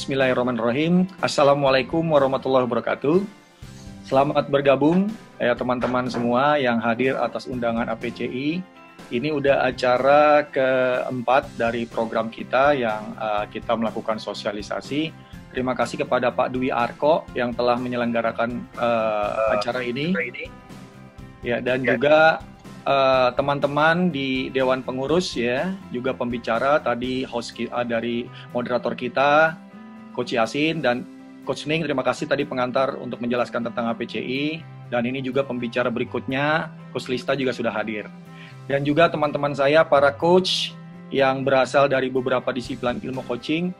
Bismillahirrahmanirrahim. Assalamualaikum warahmatullahi wabarakatuh. Selamat bergabung ya teman-teman semua yang hadir atas undangan APCI. Ini udah acara keempat dari program kita yang kita melakukan sosialisasi. Terima kasih kepada Pak Dwi Arko yang telah menyelenggarakan acara ini. Ya, dan juga teman-teman di Dewan Pengurus ya, juga pembicara tadi host dari moderator kita, Coach Yasin dan Coach Ning. Terima kasih tadi pengantar untuk menjelaskan tentang APCI, dan ini juga pembicara berikutnya, Coach Lista juga sudah hadir. Dan juga teman-teman saya, para coach yang berasal dari beberapa disiplin ilmu coaching,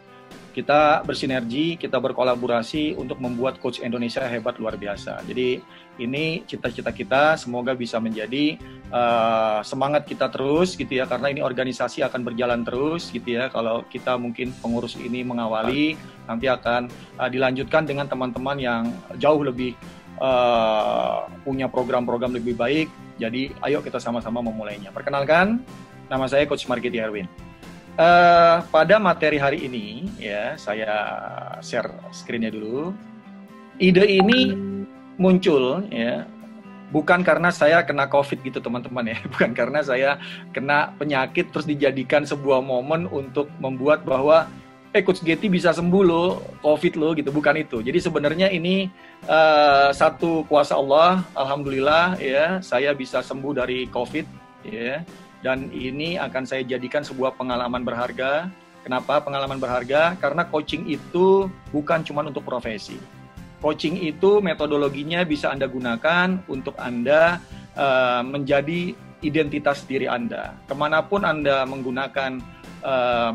kita bersinergi, kita berkolaborasi untuk membuat coach Indonesia hebat luar biasa. Jadi ini cita-cita kita, semoga bisa menjadi semangat kita terus gitu ya, karena ini organisasi akan berjalan terus gitu ya. Kalau kita mungkin pengurus ini mengawali, nanti akan dilanjutkan dengan teman-teman yang jauh lebih punya program-program lebih baik. Jadi ayo kita sama-sama memulainya. Perkenalkan, nama saya Coach Margeti Herwin. Pada materi hari ini ya, saya share screen-nya dulu. Ide ini muncul ya, bukan karena saya kena COVID gitu teman-teman ya, bukan karena saya kena penyakit terus dijadikan sebuah momen untuk membuat bahwa Coach Geti bisa sembuh loh COVID loh gitu, bukan itu. Jadi sebenarnya ini satu kuasa Allah, alhamdulillah ya, saya bisa sembuh dari COVID ya. Dan ini akan saya jadikan sebuah pengalaman berharga. Kenapa pengalaman berharga? Karena coaching itu bukan cuma untuk profesi. Coaching itu metodologinya bisa Anda gunakan untuk Anda menjadi identitas diri Anda. Kemanapun Anda menggunakan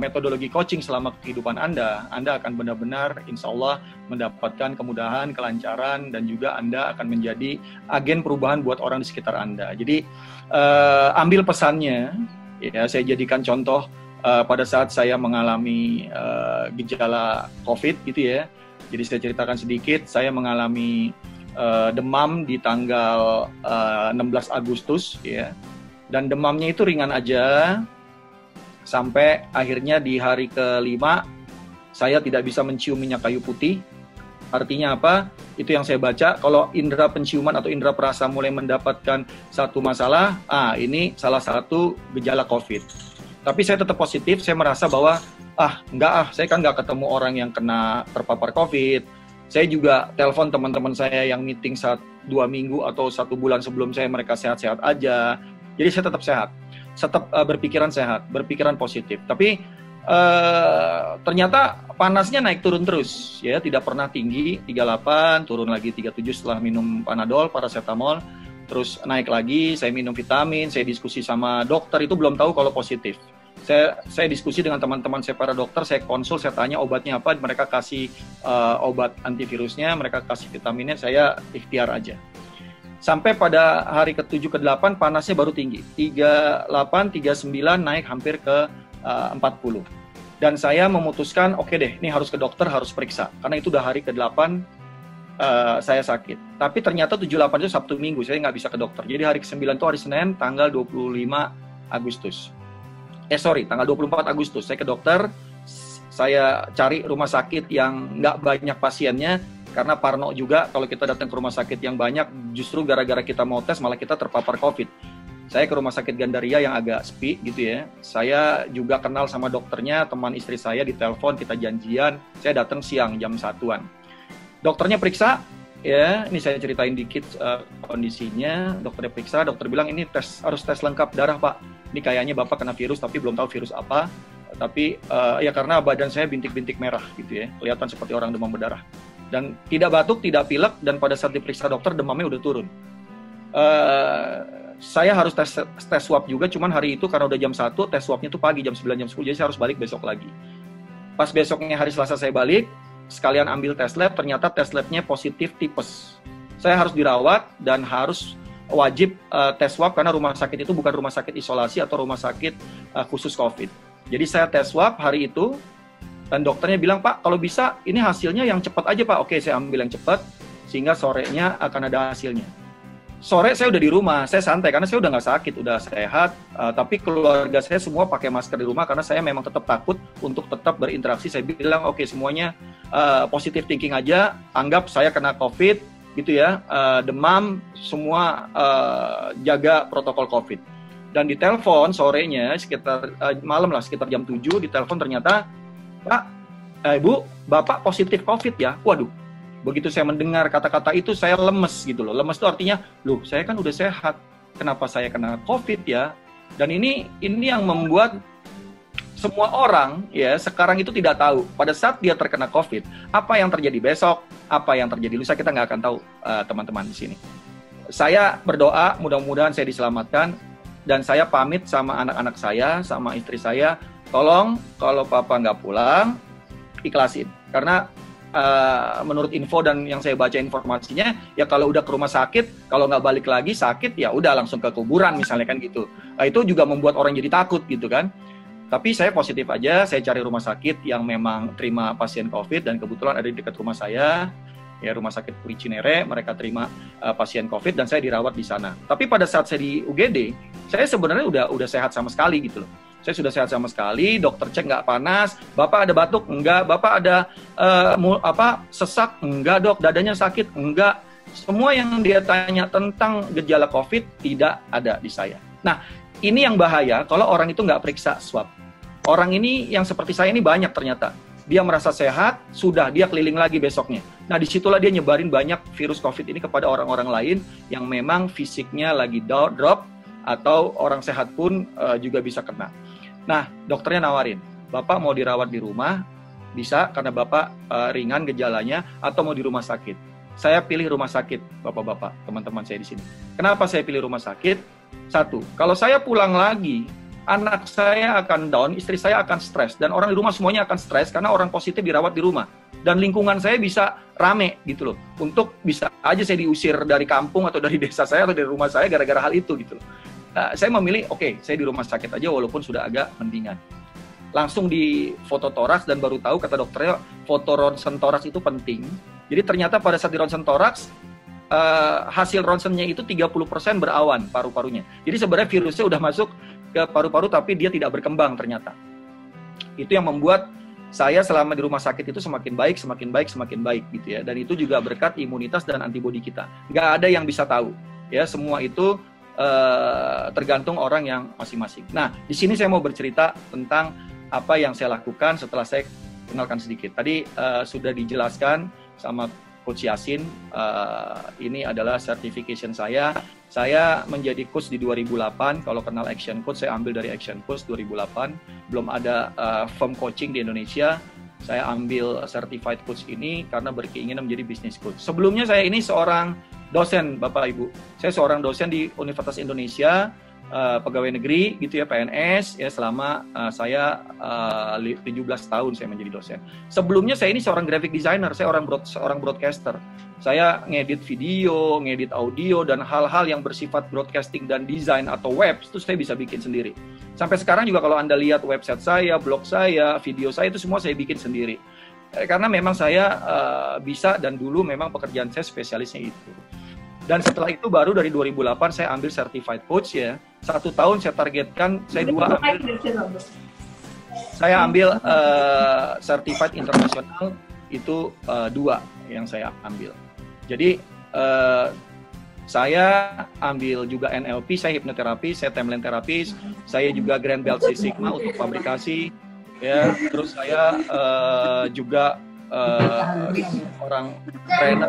metodologi coaching selama kehidupan Anda akan benar-benar insya Allah mendapatkan kemudahan, kelancaran, dan juga Anda akan menjadi agen perubahan buat orang di sekitar Anda. Jadi ambil pesannya, ya, saya jadikan contoh pada saat saya mengalami gejala COVID gitu ya. Jadi saya ceritakan sedikit, saya mengalami demam di tanggal 16 Agustus ya, dan demamnya itu ringan aja. Sampai akhirnya di hari ke-5, saya tidak bisa mencium minyak kayu putih. Artinya apa? Itu yang saya baca, kalau indera penciuman atau indera perasa mulai mendapatkan satu masalah, ini salah satu gejala COVID. Tapi saya tetap positif, saya merasa bahwa, saya kan nggak ketemu orang yang kena terpapar COVID. Saya juga telepon teman-teman saya yang meeting 2 minggu atau 1 bulan sebelum saya, mereka sehat-sehat aja. Jadi saya tetap sehat. Tetap berpikiran sehat, berpikiran positif. Tapi ternyata panasnya naik turun terus, ya, tidak pernah tinggi 38, turun lagi 37 setelah minum Panadol, paracetamol, terus naik lagi. Saya minum vitamin, saya diskusi sama dokter, itu belum tahu kalau positif. Saya diskusi dengan teman-teman saya para dokter, saya konsul, saya tanya obatnya apa, mereka kasih obat antivirusnya, mereka kasih vitaminnya, saya ikhtiar aja. Sampai pada hari ke-7 ke-8 panasnya baru tinggi, 38, 39 naik hampir ke 40. Dan saya memutuskan, oke deh, ini harus ke dokter, harus periksa. Karena itu udah hari ke-8 saya sakit. Tapi ternyata 78 itu Sabtu Minggu, saya nggak bisa ke dokter. Jadi hari ke-9 itu hari Senin, tanggal 25 Agustus. Tanggal 24 Agustus, saya ke dokter, saya cari rumah sakit yang nggak banyak pasiennya, karena parno juga kalau kita datang ke rumah sakit yang banyak, justru gara-gara kita mau tes malah kita terpapar COVID. Saya ke rumah sakit Gandaria yang agak sepi gitu ya. Saya juga kenal sama dokternya, teman istri saya, di telepon, kita janjian. Saya datang siang jam 1-an. Dokternya periksa, ya, ini saya ceritain dikit kondisinya. Dokternya periksa, dokter bilang ini harus tes lengkap darah Pak. Ini kayaknya Bapak kena virus tapi belum tahu virus apa. Tapi ya karena badan saya bintik-bintik merah gitu ya, kelihatan seperti orang demam berdarah. Dan tidak batuk, tidak pilek, dan pada saat diperiksa dokter demamnya udah turun. Saya harus tes swab juga, cuman hari itu karena udah jam 1, tes swabnya tuh pagi jam 9, jam 10, jadi saya harus balik besok lagi. Pas besoknya hari Selasa saya balik, sekalian ambil tes lab, ternyata tes labnya positif tipes. Saya harus dirawat dan harus wajib tes swab karena rumah sakit itu bukan rumah sakit isolasi atau rumah sakit khusus COVID. Jadi saya tes swab hari itu, dan dokternya bilang, Pak, kalau bisa ini hasilnya yang cepat aja Pak. Oke, saya ambil yang cepat, sehingga sorenya akan ada hasilnya. sore saya udah di rumah, saya santai karena saya udah nggak sakit, udah sehat. Tapi keluarga saya semua pakai masker di rumah karena saya memang tetap takut untuk tetap berinteraksi. Saya bilang oke, semuanya positive thinking aja, anggap saya kena COVID gitu ya, demam, semua jaga protokol COVID. Dan di telepon sorenya sekitar malam lah, sekitar jam 7 di telepon ternyata, Pak, Bu, Bapak positif COVID ya. Waduh. Begitu saya mendengar kata-kata itu, saya lemes gitu loh. Lemes itu artinya, loh saya kan udah sehat, kenapa saya kena COVID ya? Dan ini yang membuat semua orang ya sekarang itu tidak tahu pada saat dia terkena COVID, apa yang terjadi besok, apa yang terjadi lusa, kita nggak akan tahu, teman-teman di sini. Saya berdoa mudah-mudahan saya diselamatkan, dan saya pamit sama anak-anak saya, sama istri saya, tolong kalau papa nggak pulang, ikhlasin. Karena menurut info dan yang saya baca informasinya, ya kalau udah ke rumah sakit, kalau nggak balik lagi sakit, ya udah langsung ke kuburan misalnya kan gitu. Itu juga membuat orang jadi takut gitu kan. Tapi saya positif aja, saya cari rumah sakit yang memang terima pasien COVID, dan kebetulan ada di dekat rumah saya, ya rumah sakit Puri Cinere, mereka terima pasien COVID dan saya dirawat di sana. Tapi pada saat saya di UGD, saya sebenarnya udah sehat sama sekali gitu loh. Saya sudah sehat sama sekali, dokter cek nggak panas, Bapak ada batuk? Enggak. Bapak ada sesak? Enggak dok. Dadanya sakit? Enggak. Semua yang dia tanya tentang gejala COVID tidak ada di saya. Nah, ini yang bahaya kalau orang itu nggak periksa swab. Orang ini yang seperti saya ini banyak ternyata. Dia merasa sehat, sudah dia keliling lagi besoknya. Nah, disitulah dia nyebarin banyak virus COVID ini kepada orang-orang lain yang memang fisiknya lagi drop, atau orang sehat pun juga bisa kena. Nah, dokternya nawarin, Bapak mau dirawat di rumah, bisa karena Bapak ringan gejalanya, atau mau di rumah sakit. Saya pilih rumah sakit, Bapak-bapak, teman-teman saya di sini. Kenapa saya pilih rumah sakit? Satu, kalau saya pulang lagi, anak saya akan down, istri saya akan stres, dan orang di rumah semuanya akan stres karena orang positif dirawat di rumah. Dan lingkungan saya bisa rame gitu loh. Untuk bisa aja saya diusir dari kampung atau dari desa saya atau dari rumah saya gara-gara hal itu gitu loh. Saya memilih, oke, saya di rumah sakit aja walaupun sudah agak mendingan. Langsung di foto toraks dan baru tahu kata dokternya, foto ronsen toraks itu penting. Jadi ternyata pada saat di ronsen toraks, hasil ronsennya itu 30% berawan paru-parunya. Jadi sebenarnya virusnya udah masuk ke paru-paru tapi dia tidak berkembang ternyata. Itu yang membuat saya selama di rumah sakit itu semakin baik gitu ya. Dan itu juga berkat imunitas dan antibodi kita. Nggak ada yang bisa tahu. Ya, semua itu tergantung orang yang masing-masing. Nah, di sini saya mau bercerita tentang apa yang saya lakukan setelah saya kenalkan sedikit. Tadi sudah dijelaskan sama Coach Yasin, ini adalah certification saya. Saya menjadi coach di 2008. Kalau kenal Action Coach, saya ambil dari Action Coach 2008. Belum ada firm coaching di Indonesia. Saya ambil certified coach ini karena berkeinginan menjadi business coach. Sebelumnya saya ini seorang dosen, Bapak Ibu. Saya seorang dosen di Universitas Indonesia, pegawai negeri gitu ya, PNS ya, selama saya 17 tahun saya menjadi dosen. Sebelumnya saya ini seorang graphic designer, saya seorang broadcaster. Saya ngedit video, ngedit audio, dan hal-hal yang bersifat broadcasting dan desain atau web itu saya bisa bikin sendiri. Sampai sekarang juga kalau Anda lihat website saya, blog saya, video saya itu semua saya bikin sendiri. Karena memang saya bisa, dan dulu memang pekerjaan saya spesialisnya itu. Dan setelah itu baru dari 2008 saya ambil certified coach ya. 1 tahun saya targetkan, saya ambil certified internasional itu 2 yang saya ambil. Jadi saya ambil juga NLP, saya hipnoterapi, saya timeline terapis, saya juga Grand Belt Six Sigma untuk fabrikasi, ya. Terus saya juga orang trainer.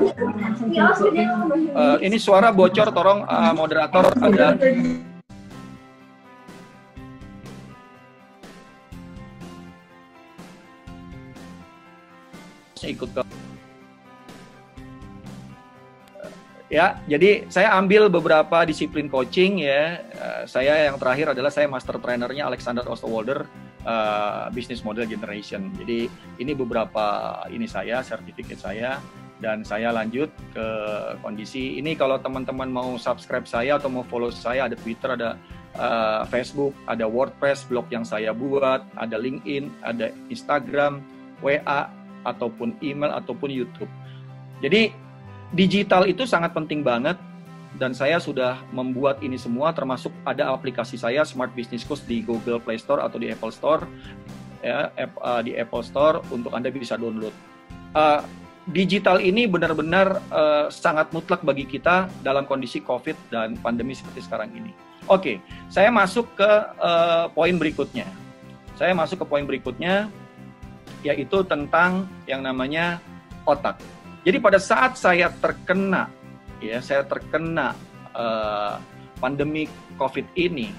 Ini suara bocor, tolong moderator ada. Saya ikut ke. Ya, jadi saya ambil beberapa disiplin coaching ya. Saya yang terakhir adalah saya master trainernya Alexander Osterwalder, Business Model Generation. Jadi ini beberapa ini saya, sertifikat saya, dan saya lanjut ke kondisi ini. Kalau teman-teman mau subscribe saya atau mau follow saya, ada Twitter, ada Facebook, ada WordPress, blog yang saya buat, ada LinkedIn, ada Instagram, WA, ataupun email, ataupun YouTube. Jadi digital itu sangat penting banget dan saya sudah membuat ini semua, termasuk ada aplikasi saya Smart Business Coach di Google Play Store atau di Apple Store, ya, di Apple Store untuk Anda bisa download. Digital ini benar-benar sangat mutlak bagi kita dalam kondisi COVID dan pandemi seperti sekarang ini. Oke, saya masuk ke poin berikutnya. Yaitu tentang yang namanya otak. Jadi pada saat saya terkena pandemi COVID ini,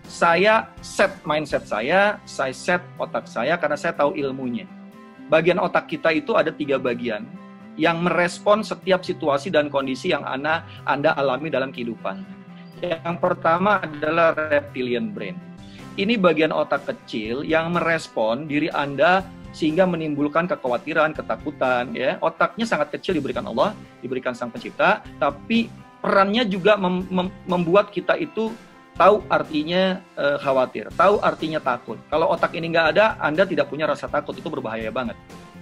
saya set mindset saya set otak saya karena saya tahu ilmunya. Bagian otak kita itu ada 3 bagian yang merespon setiap situasi dan kondisi yang Anda alami dalam kehidupan. Yang pertama adalah reptilian brain. Ini bagian otak kecil yang merespon diri Anda sehingga menimbulkan kekhawatiran, ketakutan, ya. Otaknya sangat kecil diberikan Allah, diberikan Sang Pencipta, tapi perannya juga membuat kita itu tahu artinya khawatir, tahu artinya takut. Kalau otak ini nggak ada, Anda tidak punya rasa takut, itu berbahaya banget.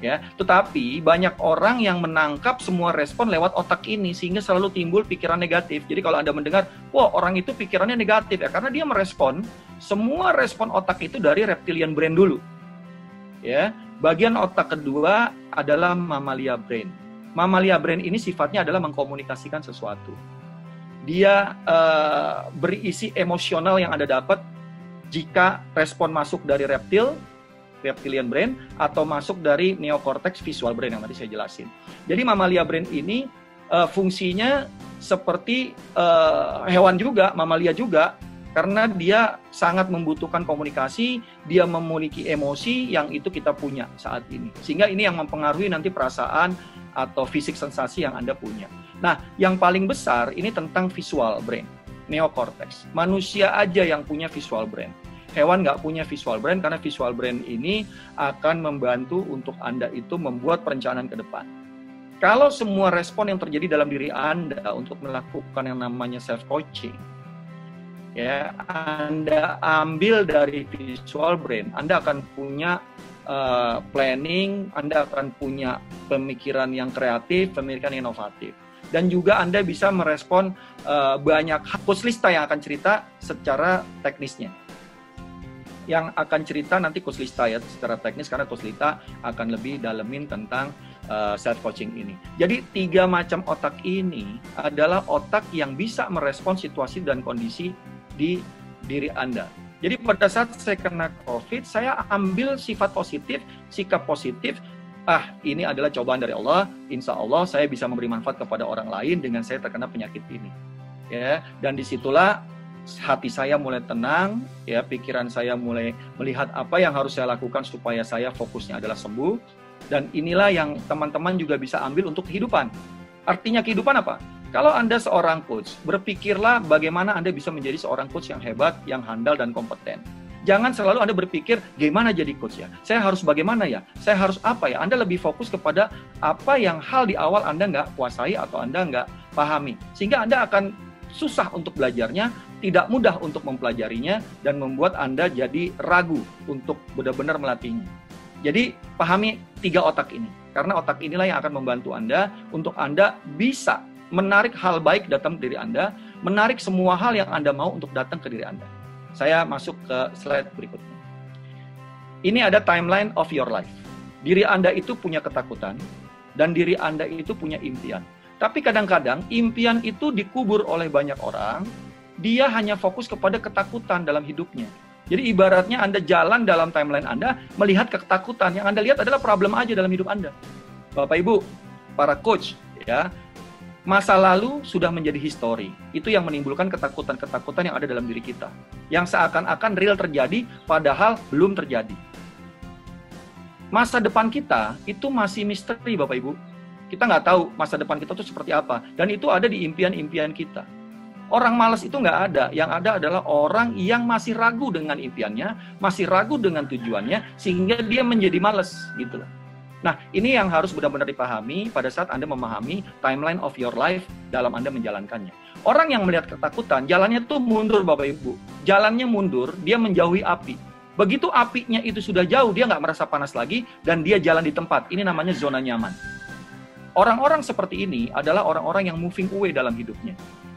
Ya, tetapi banyak orang yang menangkap semua respon lewat otak ini sehingga selalu timbul pikiran negatif. Jadi kalau Anda mendengar, wah orang itu pikirannya negatif ya, karena dia merespon semua respon otak itu dari reptilian brain dulu. Ya, bagian otak kedua adalah mamalia brain. Mamalia brain ini sifatnya adalah mengkomunikasikan sesuatu. Dia berisi emosional yang Anda dapat jika respon masuk dari reptilian brain atau masuk dari neocortex visual brain yang tadi saya jelasin. Jadi mamalia brain ini fungsinya seperti hewan juga, mamalia juga, karena dia sangat membutuhkan komunikasi, dia memiliki emosi yang itu kita punya saat ini. Sehingga ini yang mempengaruhi nanti perasaan atau fisik sensasi yang Anda punya. Nah, yang paling besar ini tentang visual brain, neocortex. Manusia aja yang punya visual brain. Hewan nggak punya visual brain karena visual brain ini akan membantu untuk Anda itu membuat perencanaan ke depan. Kalau semua respon yang terjadi dalam diri Anda untuk melakukan yang namanya self-coaching, ya, Anda ambil dari visual brain, Anda akan punya planning, Anda akan punya pemikiran yang kreatif, pemikiran yang inovatif. Dan juga Anda bisa merespon banyak coach Lista yang akan cerita secara teknisnya. Yang akan cerita nanti Coach Lista ya secara teknis, karena Coach Lista akan lebih dalemin tentang self-coaching ini. Jadi 3 macam otak ini adalah otak yang bisa merespon situasi dan kondisi di diri Anda. Jadi pada saat saya kena COVID, saya ambil sifat positif, sikap positif. Ini adalah cobaan dari Allah. Insya Allah saya bisa memberi manfaat kepada orang lain dengan saya terkena penyakit ini. Ya, dan disitulah hati saya mulai tenang, ya, pikiran saya mulai melihat apa yang harus saya lakukan supaya saya fokusnya adalah sembuh. Dan inilah yang teman-teman juga bisa ambil untuk kehidupan. Artinya kehidupan apa? Kalau Anda seorang coach, berpikirlah bagaimana Anda bisa menjadi seorang coach yang hebat, yang handal dan kompeten. Jangan selalu Anda berpikir, gimana jadi coach ya? Saya harus bagaimana ya? Saya harus apa ya? Anda lebih fokus kepada apa yang hal di awal Anda nggak kuasai atau Anda nggak pahami. Sehingga Anda akan susah untuk belajarnya, tidak mudah untuk mempelajarinya, dan membuat Anda jadi ragu untuk benar-benar melatihnya. Jadi pahami 3 otak ini. Karena otak inilah yang akan membantu Anda untuk Anda bisa menarik hal baik datang ke diri Anda, menarik semua hal yang Anda mau untuk datang ke diri Anda. Saya masuk ke slide berikutnya. Ini ada timeline of your life. Diri Anda itu punya ketakutan, dan diri Anda itu punya impian. Tapi kadang-kadang impian itu dikubur oleh banyak orang, dia hanya fokus kepada ketakutan dalam hidupnya. Jadi ibaratnya Anda jalan dalam timeline Anda, melihat ketakutan, yang Anda lihat adalah problem aja dalam hidup Anda. Bapak Ibu, para coach, ya, masa lalu sudah menjadi histori. Itu yang menimbulkan ketakutan-ketakutan yang ada dalam diri kita. Yang seakan-akan real terjadi, padahal belum terjadi. Masa depan kita itu masih misteri, Bapak Ibu. Kita nggak tahu masa depan kita itu seperti apa. Dan itu ada di impian-impian kita. Orang malas itu nggak ada. Yang ada adalah orang yang masih ragu dengan impiannya, masih ragu dengan tujuannya, sehingga dia menjadi malas, gitu loh. Nah, ini yang harus benar-benar dipahami pada saat Anda memahami timeline of your life dalam Anda menjalankannya. Orang yang melihat ketakutan, jalannya tuh mundur, Bapak Ibu. Jalannya mundur, dia menjauhi api. Begitu apinya itu sudah jauh, dia nggak merasa panas lagi, dan dia jalan di tempat. Ini namanya zona nyaman. Orang-orang seperti ini adalah orang-orang yang moving away dalam hidupnya.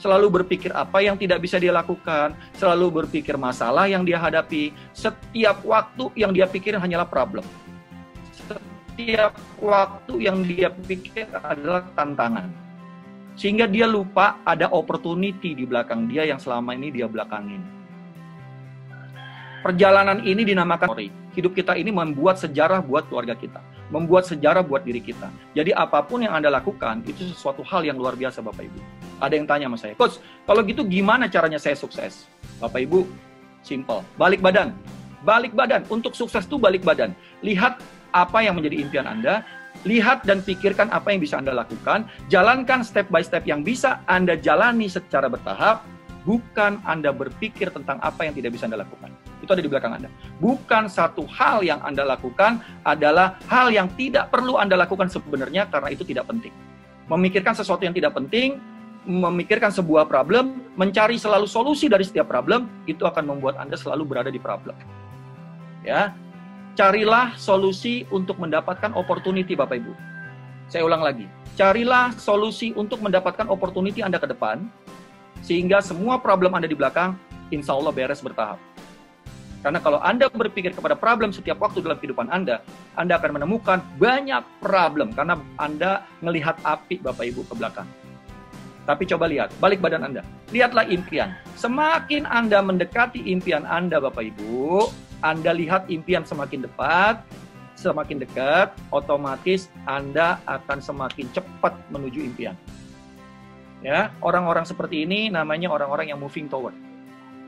selalu berpikir apa yang tidak bisa dia lakukan, selalu berpikir masalah yang dia hadapi, setiap waktu yang dia pikirin hanyalah problem. Setiap waktu yang dia pikir adalah tantangan. Sehingga dia lupa ada opportunity di belakang dia yang selama ini dia belakangin. Perjalanan ini dinamakan story. Hidup kita ini membuat sejarah buat keluarga kita, membuat sejarah buat diri kita. Jadi apapun yang Anda lakukan, itu sesuatu hal yang luar biasa Bapak Ibu. Ada yang tanya sama saya, Coach, kalau gitu gimana caranya saya sukses? Bapak Ibu, simple. Balik badan. Balik badan. Untuk sukses itu balik badan. Lihat apa yang menjadi impian Anda, lihat dan pikirkan apa yang bisa Anda lakukan, jalankan step by step yang bisa Anda jalani secara bertahap, bukan Anda berpikir tentang apa yang tidak bisa Anda lakukan. Itu ada di belakang Anda. Bukan satu hal yang Anda lakukan adalah hal yang tidak perlu Anda lakukan sebenarnya karena itu tidak penting. Memikirkan sesuatu yang tidak penting, memikirkan sebuah problem, mencari selalu solusi dari setiap problem, itu akan membuat Anda selalu berada di problem. Ya, carilah solusi untuk mendapatkan opportunity Bapak Ibu. Saya ulang lagi, carilah solusi untuk mendapatkan opportunity Anda ke depan, sehingga semua problem Anda di belakang, insya Allah beres bertahap. Karena kalau Anda berpikir kepada problem setiap waktu dalam kehidupan Anda akan menemukan banyak problem, karena Anda melihat api Bapak Ibu ke belakang. Tapi coba lihat, balik badan Anda. Lihatlah impian. Semakin Anda mendekati impian Anda Bapak Ibu, Anda lihat impian semakin dekat, otomatis Anda akan semakin cepat menuju impian. Ya, orang-orang seperti ini namanya orang-orang yang moving toward.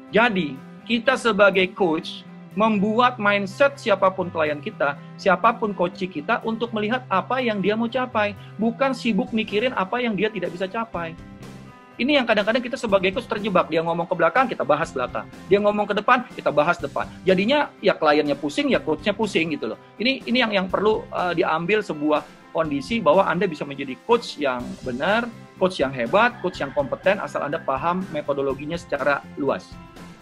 Jadi, kita sebagai coach membuat mindset siapapun klien kita, siapapun coach kita untuk melihat apa yang dia mau capai, bukan sibuk mikirin apa yang dia tidak bisa capai. Ini yang kadang-kadang kita sebagai coach terjebak. Dia ngomong ke belakang, kita bahas belakang. Dia ngomong ke depan, kita bahas depan. Jadinya ya kliennya pusing, ya coachnya pusing gitu loh. Ini yang perlu diambil sebuah kondisi bahwa Anda bisa menjadi coach yang benar, coach yang hebat, coach yang kompeten, asal Anda paham metodologinya secara luas.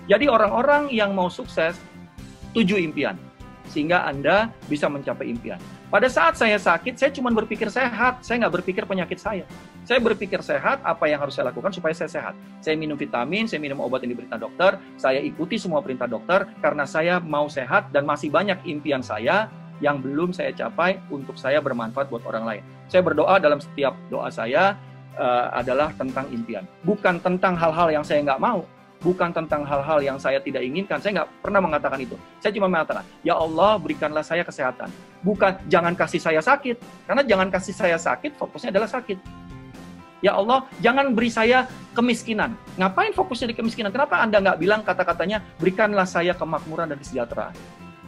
Jadi orang-orang yang mau sukses, 7 impian. Sehingga Anda bisa mencapai impian. Pada saat saya sakit, saya cuma berpikir sehat. Saya nggak berpikir penyakit saya. Saya berpikir sehat, apa yang harus saya lakukan supaya saya sehat. Saya minum vitamin, saya minum obat yang diperintah dokter, saya ikuti semua perintah dokter, karena saya mau sehat dan masih banyak impian saya yang belum saya capai untuk saya bermanfaat buat orang lain. Saya berdoa dalam setiap doa saya adalah tentang impian. Bukan tentang hal-hal yang saya nggak mau. Bukan tentang hal-hal yang saya tidak inginkan. Saya nggak pernah mengatakan itu. Saya cuma mengatakan, ya Allah berikanlah saya kesehatan. Bukan jangan kasih saya sakit. Karena jangan kasih saya sakit, fokusnya adalah sakit. Ya Allah, jangan beri saya kemiskinan. Ngapain fokusnya di kemiskinan? Kenapa Anda nggak bilang kata-katanya, berikanlah saya kemakmuran dan kesejahteraan?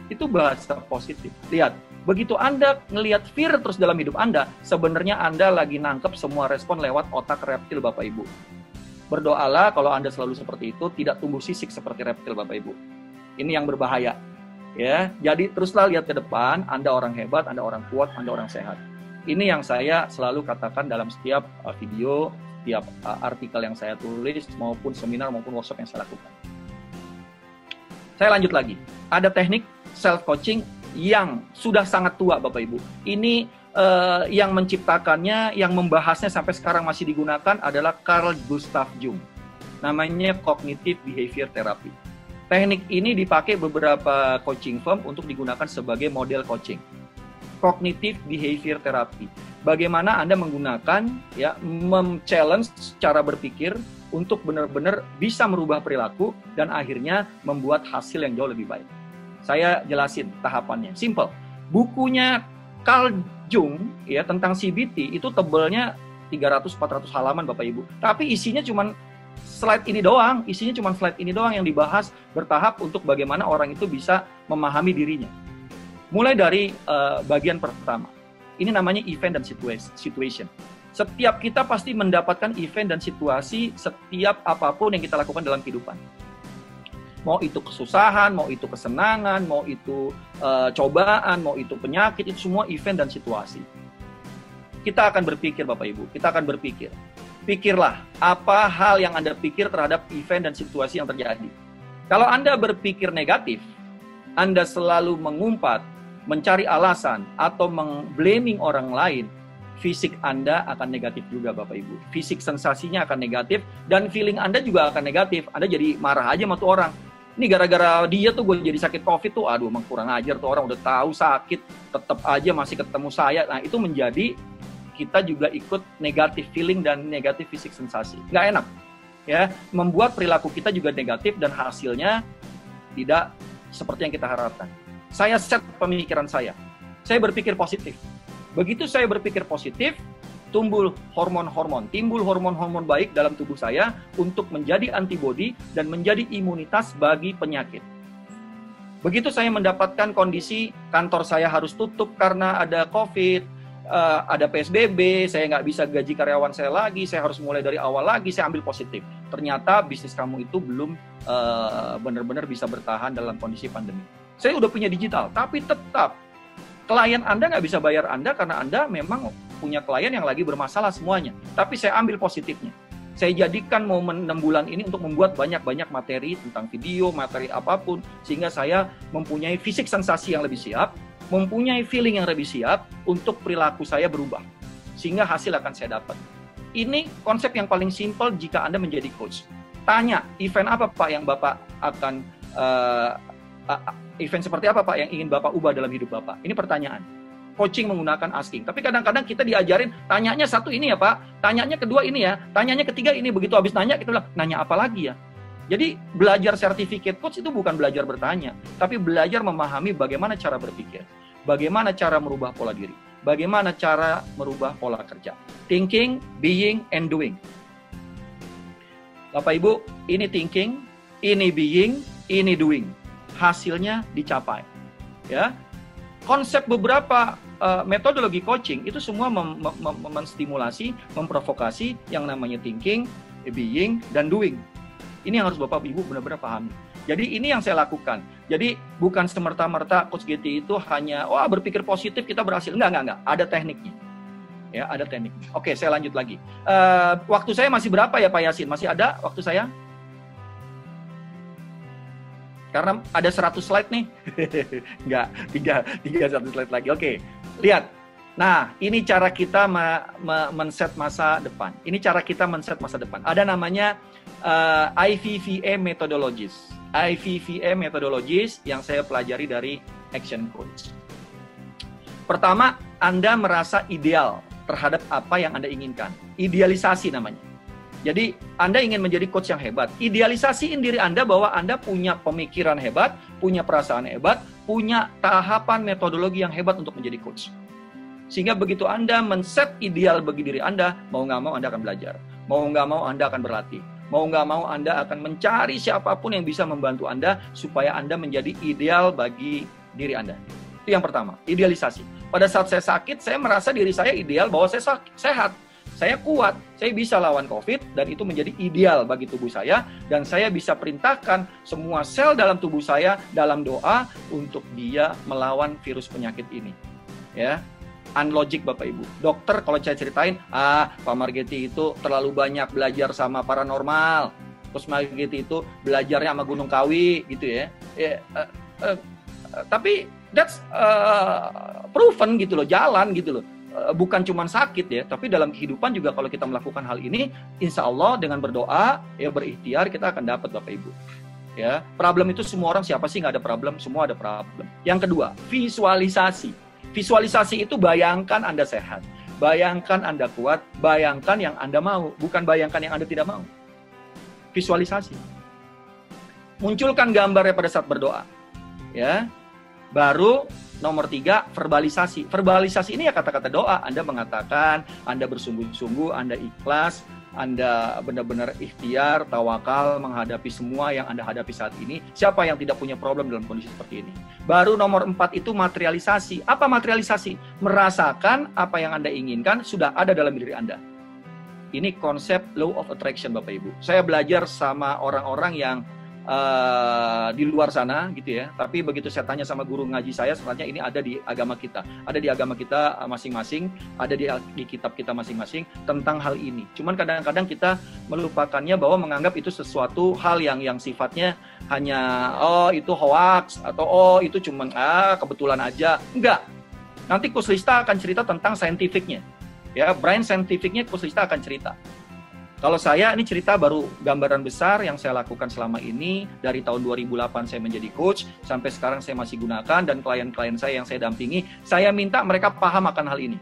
Itu bahasa positif. Lihat, begitu Anda ngelihat fear terus dalam hidup Anda, sebenarnya Anda lagi nangkep semua respon lewat otak reptil Bapak Ibu. Berdoalah kalau Anda selalu seperti itu, tidak tumbuh sisik seperti reptil Bapak Ibu. Ini yang berbahaya. Ya, jadi teruslah lihat ke depan, Anda orang hebat, Anda orang kuat, Anda orang sehat. Ini yang saya selalu katakan dalam setiap video, setiap artikel yang saya tulis, maupun seminar, maupun workshop yang saya lakukan. Saya lanjut lagi. Ada teknik self-coaching yang sudah sangat tua Bapak Ibu. Ini yang menciptakannya, yang membahasnya sampai sekarang masih digunakan adalah Carl Gustav Jung. Namanya Cognitive Behavior Therapy. Teknik ini dipakai beberapa coaching firm untuk digunakan sebagai model coaching. Cognitive Behavior Therapy. Bagaimana Anda menggunakan, ya, challenge cara berpikir untuk benar-benar bisa merubah perilaku dan akhirnya membuat hasil yang jauh lebih baik. Saya jelasin tahapannya. Simple. Bukunya Carl Jung ya tentang CBT itu tebalnya 300-400 halaman Bapak Ibu. Tapi isinya cuma slide ini doang, yang dibahas bertahap untuk bagaimana orang itu bisa memahami dirinya. Mulai dari bagian pertama. Ini namanya event dan situation. Setiap kita pasti mendapatkan event dan situasi setiap apapun yang kita lakukan dalam kehidupan. Mau itu kesusahan, mau itu kesenangan, mau itu cobaan, mau itu penyakit, itu semua event dan situasi. Kita akan berpikir Bapak Ibu, kita akan berpikir. Pikirlah apa hal yang Anda pikir terhadap event dan situasi yang terjadi. Kalau Anda berpikir negatif, Anda selalu mengumpat, mencari alasan, atau meng-blaming orang lain, fisik Anda akan negatif juga Bapak Ibu. Fisik sensasinya akan negatif, dan feeling Anda juga akan negatif. Anda jadi marah aja sama tuh orang. Ini gara-gara dia tuh gue jadi sakit COVID tuh, aduh emang kurang ajar tuh orang, udah tahu sakit, tetap aja masih ketemu saya. Nah itu menjadi kita juga ikut negatif feeling dan negatif fisik sensasi. Nggak enak, ya. Membuat perilaku kita juga negatif dan hasilnya tidak seperti yang kita harapkan. Saya set pemikiran saya berpikir positif. Begitu saya berpikir positif, timbul hormon-hormon baik dalam tubuh saya untuk menjadi antibodi dan menjadi imunitas bagi penyakit. Begitu saya mendapatkan kondisi kantor saya harus tutup karena ada COVID, ada PSBB, saya nggak bisa gaji karyawan saya lagi, saya harus mulai dari awal lagi, saya ambil positif. Ternyata bisnis kamu itu belum benar-benar bisa bertahan dalam kondisi pandemi. Saya udah punya digital, tapi tetap klien Anda nggak bisa bayar Anda karena Anda memang punya klien yang lagi bermasalah semuanya. Tapi saya ambil positifnya. Saya jadikan momen 6 bulan ini untuk membuat banyak-banyak materi tentang video, materi apapun, sehingga saya mempunyai fisik sensasi yang lebih siap, mempunyai feeling yang lebih siap untuk perilaku saya berubah. Sehingga hasil akan saya dapat. Ini konsep yang paling simpel jika Anda menjadi coach. Tanya, event apa Pak yang Bapak akan event seperti apa Pak yang ingin Bapak ubah dalam hidup Bapak? Ini pertanyaan. Coaching menggunakan asking. Tapi kadang-kadang kita diajarin, tanyanya satu ini ya Pak, tanyanya kedua ini ya, tanyanya ketiga ini. Begitu habis nanya, kita bilang, nanya apa lagi ya? Jadi belajar certificate coach itu bukan belajar bertanya, tapi belajar memahami bagaimana cara berpikir, bagaimana cara merubah pola diri, bagaimana cara merubah pola kerja. Thinking, being, and doing. Bapak Ibu, ini thinking, ini being, ini doing. Hasilnya dicapai. Ya, konsep beberapa metodologi coaching itu semua menstimulasi, memprovokasi yang namanya thinking, being, dan doing. Ini yang harus Bapak Ibu benar-benar pahami. Jadi ini yang saya lakukan. Jadi bukan semerta-merta Coach GT itu hanya berpikir positif kita berhasil. Enggak. Ada tekniknya. Ya, ada tekniknya. Oke, saya lanjut lagi. Waktu saya masih berapa ya Pak Yasin? Masih ada waktu saya? Karena ada 100 slide nih. Enggak, 1 slide lagi. Oke, lihat. Nah, ini cara kita men-set masa depan. Ini cara kita men-set masa depan. Ada namanya IVVA methodologies. IVVA methodologies yang saya pelajari dari Action Coach. Pertama, Anda merasa ideal terhadap apa yang Anda inginkan. Idealisasi namanya. Jadi, Anda ingin menjadi coach yang hebat. Idealisasiin diri Anda bahwa Anda punya pemikiran hebat, punya perasaan hebat, punya tahapan metodologi yang hebat untuk menjadi coach. Sehingga begitu Anda men-set ideal bagi diri Anda, mau nggak mau Anda akan belajar. Mau nggak mau Anda akan berlatih. Mau nggak mau Anda akan mencari siapapun yang bisa membantu Anda supaya Anda menjadi ideal bagi diri Anda. Itu yang pertama, idealisasi. Pada saat saya sakit, saya merasa diri saya ideal bahwa saya sehat. Saya kuat, saya bisa lawan COVID, dan itu menjadi ideal bagi tubuh saya, dan saya bisa perintahkan semua sel dalam tubuh saya dalam doa untuk dia melawan virus penyakit ini. Ya, unlogic Bapak Ibu. Dokter kalau saya ceritain, Pak Margeti itu terlalu banyak belajar sama paranormal, terus Margeti itu belajarnya sama Gunung Kawi, gitu ya. Tapi that's proven gitu loh, jalan gitu loh. Bukan cuma sakit ya, tapi dalam kehidupan juga kalau kita melakukan hal ini, insya Allah dengan berdoa, ya berikhtiar, kita akan dapat Bapak Ibu. Ya, problem itu semua orang, siapa sih nggak ada problem? Semua ada problem. Yang kedua, visualisasi. Visualisasi itu bayangkan Anda sehat, bayangkan Anda kuat, bayangkan yang Anda mau, bukan bayangkan yang Anda tidak mau. Visualisasi. Munculkan gambarnya pada saat berdoa. Ya. Baru nomor 3, verbalisasi. Verbalisasi ini ya kata-kata doa. Anda mengatakan, Anda bersungguh-sungguh, Anda ikhlas, Anda benar-benar ikhtiar, tawakal menghadapi semua yang Anda hadapi saat ini. Siapa yang tidak punya problem dalam kondisi seperti ini? Baru nomor 4 itu materialisasi. Apa materialisasi? Merasakan apa yang Anda inginkan sudah ada dalam diri Anda. Ini konsep law of attraction Bapak Ibu. Saya belajar sama orang-orang yang di luar sana gitu ya, tapi begitu saya tanya sama guru ngaji saya, sebenarnya ini ada di agama kita, ada di agama kita masing-masing, ada di kitab kita masing-masing tentang hal ini. Cuman kadang-kadang kita melupakannya bahwa menganggap itu sesuatu hal yang sifatnya hanya itu hoax atau itu cuman kebetulan aja. Enggak. Nanti Coach Lista akan cerita tentang saintifiknya. Ya, brain scientificnya Coach Lista akan cerita. Kalau saya ini cerita baru gambaran besar yang saya lakukan selama ini. Dari tahun 2008 saya menjadi coach, sampai sekarang saya masih gunakan, dan klien-klien saya yang saya dampingi, saya minta mereka paham akan hal ini.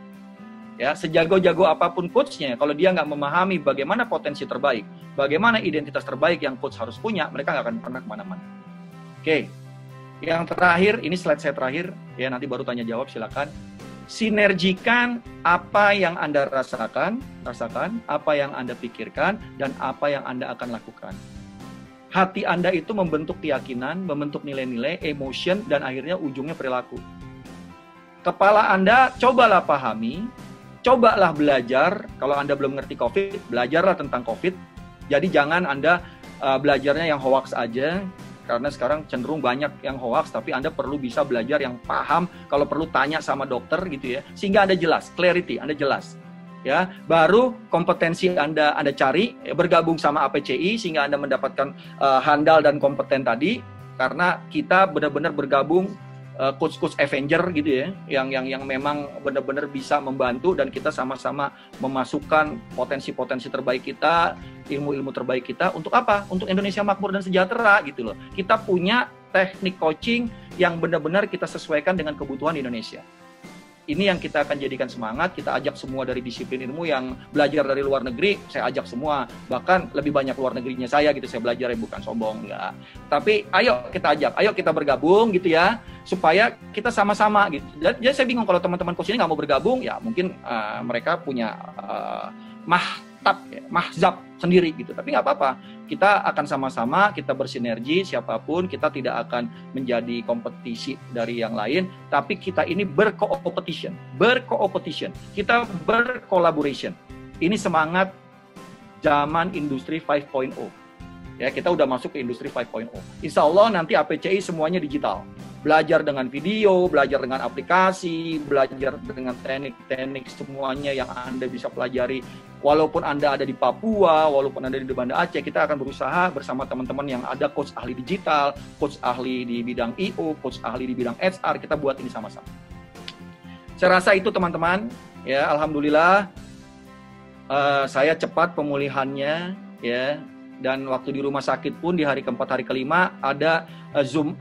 Ya, sejago-jago apapun coachnya, kalau dia nggak memahami bagaimana potensi terbaik, bagaimana identitas terbaik yang coach harus punya, mereka nggak akan pernah kemana-mana. Oke, yang terakhir, ini slide saya terakhir, ya nanti baru tanya jawab, silakan. Sinergikan apa yang Anda rasakan, apa yang Anda pikirkan, dan apa yang Anda akan lakukan. Hati Anda itu membentuk keyakinan, membentuk nilai-nilai, emotion, dan akhirnya ujungnya perilaku. Kepala Anda cobalah pahami, cobalah belajar. Kalau Anda belum ngerti COVID, belajarlah tentang COVID. Jadi jangan Anda belajarnya yang hoax aja, karena sekarang cenderung banyak yang hoax, tapi Anda perlu bisa belajar yang paham, kalau perlu tanya sama dokter gitu ya, sehingga Anda jelas, clarity, Anda jelas. Ya, baru kompetensi Anda cari, bergabung sama APCI sehingga Anda mendapatkan handal dan kompeten tadi, karena kita benar-benar bergabung coach-coach Avenger gitu ya, yang memang benar-benar bisa membantu, dan kita sama-sama memasukkan potensi-potensi terbaik kita, ilmu-ilmu terbaik kita untuk apa? Untuk Indonesia makmur dan sejahtera gitu loh. Kita punya teknik coaching yang benar-benar kita sesuaikan dengan kebutuhan Indonesia. Ini yang kita akan jadikan semangat, kita ajak semua dari disiplin ilmu yang belajar dari luar negeri, saya ajak semua, bahkan lebih banyak luar negerinya saya gitu, saya belajar ya, bukan sombong, enggak. Tapi ayo kita ajak, ayo kita bergabung gitu ya, supaya kita sama-sama gitu. Jadi saya bingung kalau teman-teman coach ini nggak mau bergabung, ya mungkin mereka punya mahzab sendiri gitu, tapi nggak apa-apa, kita akan sama-sama, kita bersinergi, siapapun, kita tidak akan menjadi kompetisi dari yang lain, tapi kita ini berkompetisi, kita berkolaborasi. Ini semangat zaman industri 5.0. Ya, kita udah masuk ke industri 5.0. Insya Allah nanti APCI semuanya digital. Belajar dengan video, belajar dengan aplikasi, belajar dengan teknik-teknik semuanya yang Anda bisa pelajari. Walaupun Anda ada di Papua, walaupun Anda di Banda Aceh, kita akan berusaha bersama teman-teman yang ada coach ahli digital, coach ahli di bidang IO, coach ahli di bidang HR, kita buat ini sama-sama. Saya rasa itu teman-teman, ya alhamdulillah saya cepat pemulihannya, ya. Dan waktu di rumah sakit pun di hari keempat, hari kelima ada Zoom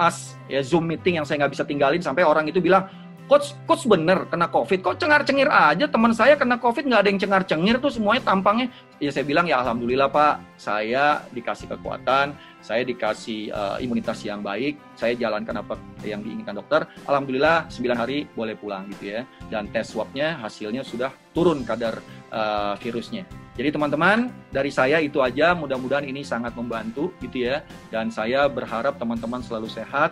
meeting yang saya nggak bisa tinggalin, sampai orang itu bilang, coach bener kena COVID, kok cengar-cengir aja, teman saya kena COVID nggak ada yang cengar-cengir tuh, semuanya tampangnya. Ya saya bilang, ya alhamdulillah Pak, saya dikasih kekuatan, saya dikasih imunitas yang baik, saya jalankan apa yang diinginkan dokter, alhamdulillah 9 hari boleh pulang gitu ya, dan tes swabnya hasilnya sudah turun kadar virusnya. Jadi teman-teman, dari saya itu aja, mudah-mudahan ini sangat membantu gitu ya, dan saya berharap teman-teman selalu sehat.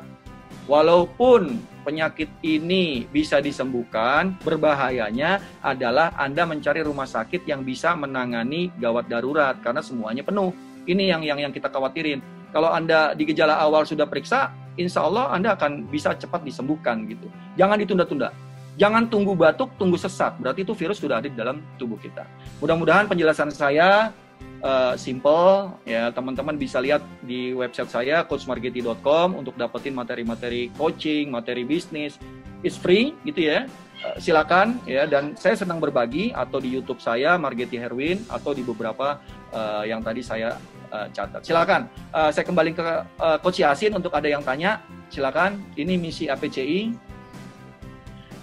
Walaupun penyakit ini bisa disembuhkan, berbahayanya adalah Anda mencari rumah sakit yang bisa menangani gawat darurat, karena semuanya penuh. Ini yang kita khawatirin. Kalau Anda di gejala awal sudah periksa, insya Allah Anda akan bisa cepat disembuhkan gitu. Jangan ditunda-tunda. Jangan tunggu batuk, tunggu sesak. Berarti itu virus sudah ada di dalam tubuh kita. Mudah-mudahan penjelasan saya simple, ya teman-teman bisa lihat di website saya coachmargeti.com untuk dapetin materi-materi coaching, materi bisnis, it's free gitu ya. Silakan ya, dan saya senang berbagi atau di YouTube saya Margeti Herwin atau di beberapa yang tadi saya catat. Silakan. Saya kembali ke Coach Yasin untuk ada yang tanya. Silakan. Ini misi APCI.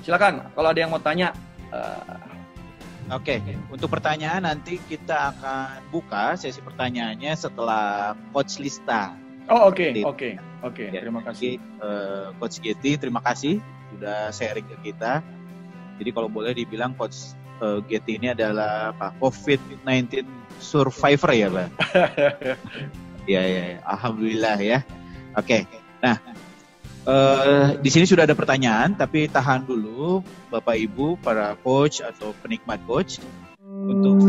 Silakan. Kalau ada yang mau tanya. Oke, untuk pertanyaan nanti kita akan buka sesi pertanyaannya setelah Coach Lista. Oh oke. Ya, Terima kasih. Coach Getty, terima kasih sudah sharing ke kita. Jadi kalau boleh dibilang Coach Getty ini adalah COVID-19 survivor ya Pak? Ya, alhamdulillah ya. Oke, nah di sini sudah ada pertanyaan, tapi tahan dulu Bapak Ibu para coach atau penikmat coach untuk